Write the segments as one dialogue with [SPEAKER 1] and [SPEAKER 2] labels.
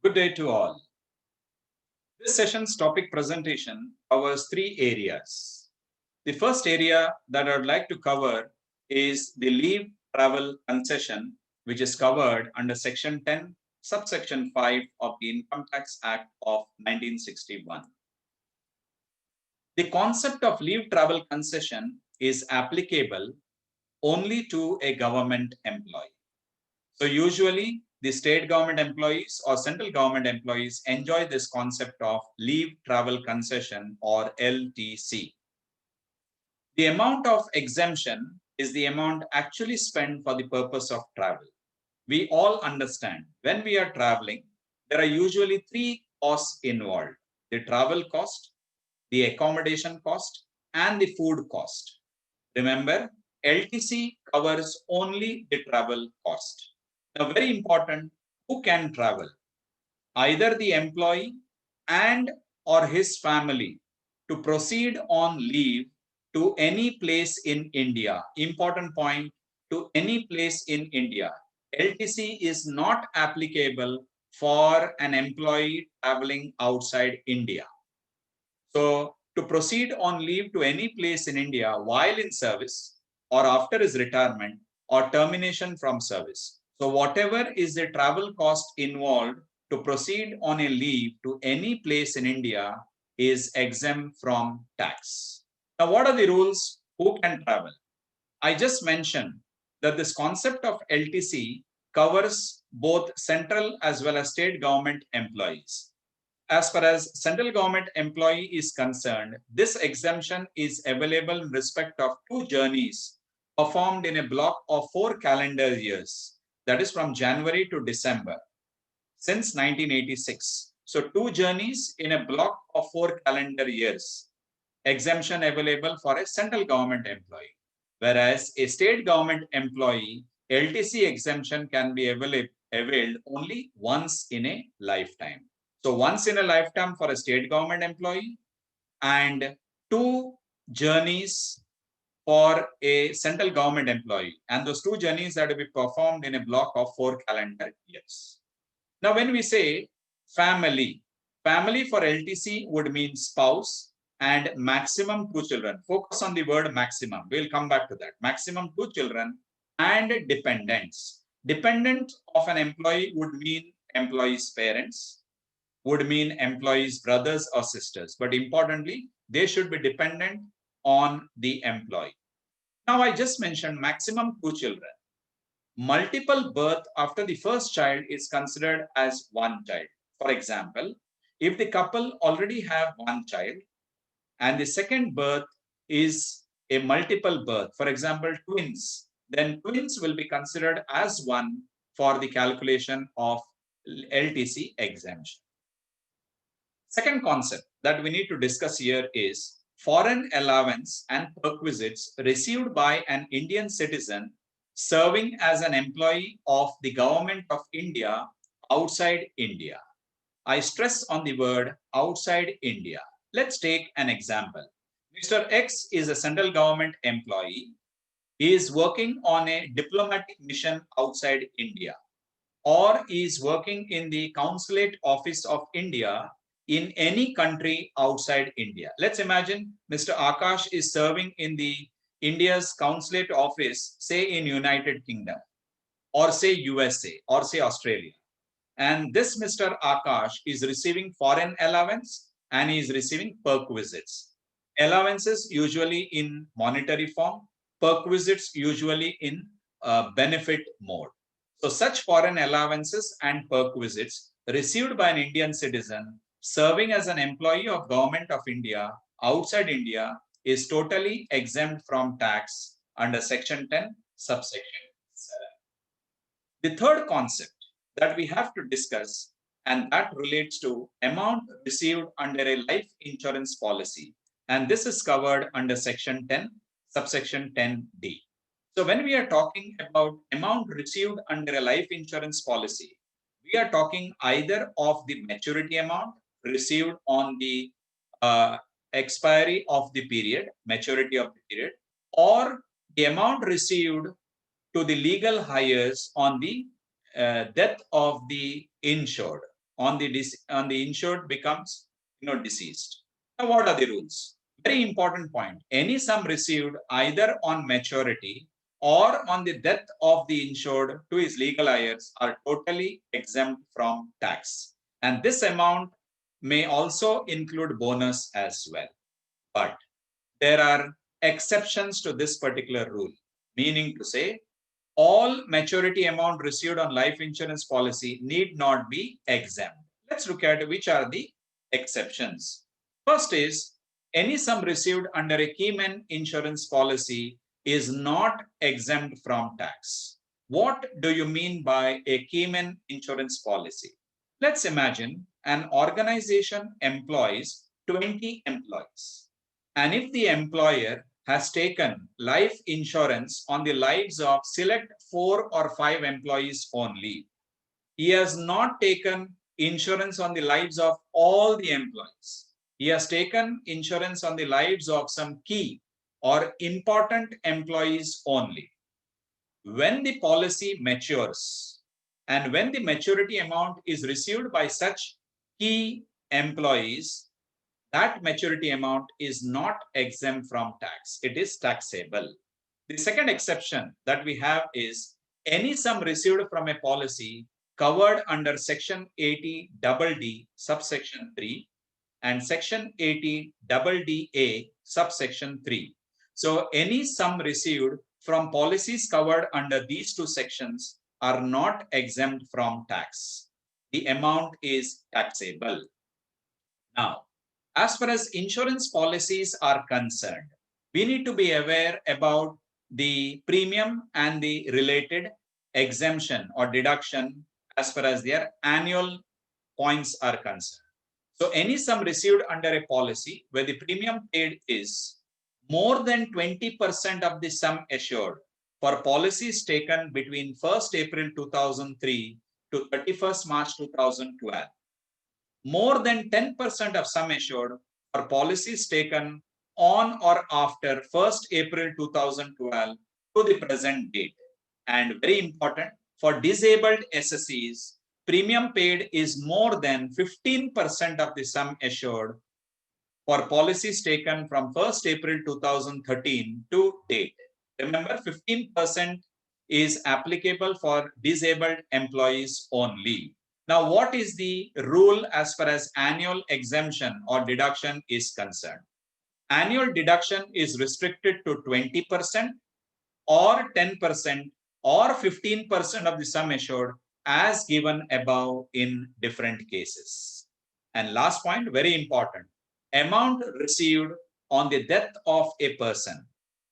[SPEAKER 1] Good day to all. This session's topic presentation covers three areas. The first area that I would like to cover is the leave travel concession, which is covered under Section 10, subsection 5 of the Income Tax Act of 1961. The concept of leave travel concession is applicable only to a government employee. So usually the state government employees or central government employees enjoy this concept of leave travel concession or LTC. The amount of exemption is the amount actually spent for the purpose of travel. We all understand when we are traveling, there are usually three costs involved: the travel cost, the accommodation cost, and the food cost. Remember, LTC covers only the travel cost. Now, very important, who can travel? Either the employee and or his family to proceed on leave to any place in India. Important point, to any place in India. LTC is not applicable for an employee traveling outside India. So, to proceed on leave to any place in India while in service or after his retirement or termination from service. So, whatever is the travel cost involved to proceed on a leave to any place in India is exempt from tax. Now, what are the rules? Who can travel? I just mentioned that this concept of LTC covers both central as well as state government employees. As far as central government employee is concerned, this exemption is available in respect of two journeys performed in a block of 4 calendar years, that is from January to December, since 1986. So, two journeys in a block of 4 calendar years, exemption available for a central government employee, whereas a state government employee, LTC exemption can be availed only once in a lifetime. So once in a lifetime for a state government employee and two journeys for a central government employee. And those two journeys are to be performed in a block of 4 calendar years. Now, when we say family, family for LTC would mean spouse and maximum 2 children. Focus on the word maximum. We'll come back to that. Maximum 2 children and dependents. Dependent of an employee would mean employee's parents, would mean employees' brothers or sisters. But importantly, they should be dependent on the employee. Now, I just mentioned maximum 2 children. Multiple birth after the first child is considered as one child. For example, if the couple already have one child and the second birth is a multiple birth, for example, twins, then twins will be considered as one for the calculation of LTC exemption. Second concept that we need to discuss here is foreign allowance and perquisites received by an Indian citizen serving as an employee of the government of India outside India. I stress on the word outside India. Let's take an example. Mr. X is a central government employee. He is working on a diplomatic mission outside India, or is working in the consulate office of India in any country outside India. Let's imagine Mr. Akash is serving in the India's consulate office, say in United Kingdom, or say USA, or say Australia. And this Mr. Akash is receiving foreign allowance and he is receiving perquisites. Allowances usually in monetary form, perquisites usually in benefit mode. So such foreign allowances and perquisites received by an Indian citizen serving as an employee of Government of India outside India is totally exempt from tax under Section 10, subsection 7. The third concept that we have to discuss, and that relates to amount received under a life insurance policy, and this is covered under Section 10, subsection 10D. So when we are talking about amount received under a life insurance policy, we are talking either of the maturity amount received on the expiry of the period, maturity of the period, or the amount received to the legal heirs on the death of the insured. on the insured becomes deceased. Now, what are the rules? Very important point. Any sum received either on maturity or on the death of the insured to his legal heirs are totally exempt from tax. And this amount may also include bonus as well. But there are exceptions to this particular rule, meaning to say, all maturity amount received on life insurance policy need not be exempt. Let's look at which are the exceptions. First is, any sum received under a keyman insurance policy is not exempt from tax. What do you mean by a keyman insurance policy? Let's imagine an organization employs 20 employees. And if the employer has taken life insurance on the lives of select 4 or 5 employees only, he has not taken insurance on the lives of all the employees. He has taken insurance on the lives of some key or important employees only. When the policy matures and when the maturity amount is received by such key employees, that maturity amount is not exempt from tax. It is taxable. The second exception that we have is any sum received from a policy covered under Section 80DD subsection 3 and Section 80DDA subsection 3. So any sum received from policies covered under these two sections are not exempt from tax. The amount is taxable. Now, as far as insurance policies are concerned, we need to be aware about the premium and the related exemption or deduction as far as their annual points are concerned. So any sum received under a policy where the premium paid is more than 20% of the sum assured for policies taken between 1st April 2003 to 31st March 2012, more than 10% of sum assured for policies taken on or after 1st April 2012 to the present date. And very important, for disabled SSEs, premium paid is more than 15% of the sum assured for policies taken from 1st April 2013 to date. Remember, 15% is applicable for disabled employees only. Now, what is the rule as far as annual exemption or deduction is concerned? Annual deduction is restricted to 20% or 10% or 15% of the sum assured as given above in different cases. And last point, very important, amount received on the death of a person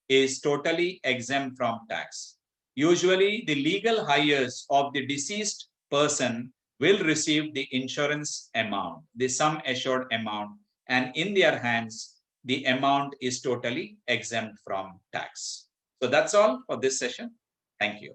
[SPEAKER 1] is totally exempt from tax. Usually, the legal heirs of the deceased person will receive the insurance amount, the sum assured amount, and in their hands, the amount is totally exempt from tax. So that's all for this session. Thank you.